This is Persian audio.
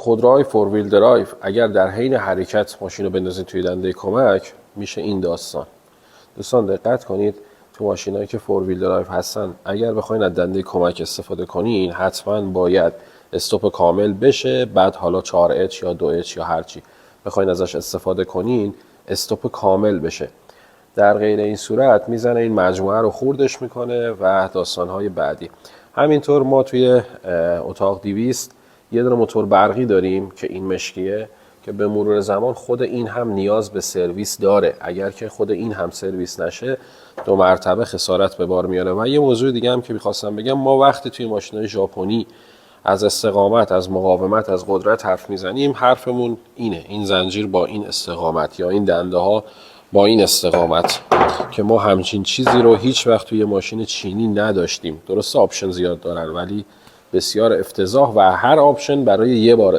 خودروهای فور ویل درایو اگر در حین حرکت ماشین رو بندازید توی دنده کمک میشه این داستان. دوستان دقت کنید تو ماشینایی که فور ویل درایو هستن اگر بخواید از دنده کمک استفاده کنین حتما باید استاپ کامل بشه، بعد حالا 4H یا 2H یا هر چی بخواید ازش استفاده کنین استاپ کامل بشه. در غیر این صورت میزنه این مجموعه رو خوردش میکنه و داستانهای بعدی. همینطور ما توی اتاق 200 یه دونه موتور برقی داریم که این مشکیه که به مرور زمان خود این هم نیاز به سرویس داره. اگر که خود این هم سرویس نشه 2 مرتبه خسارت به بار میاره. و یه موضوع دیگه هم که میخواستم بگم، ما وقتی توی ماشینای ژاپنی از استقامت، از مقاومت، از قدرت حرف میزنیم حرفمون اینه، این زنجیر با این استقامت یا این دنده ها با این استقامت، که ما همچین چیزی رو هیچ وقت توی ماشین چینی نداشتیم. درسته آپشن زیاد دارن ولی بسیار افتضاح و هر آپشن برای یه بار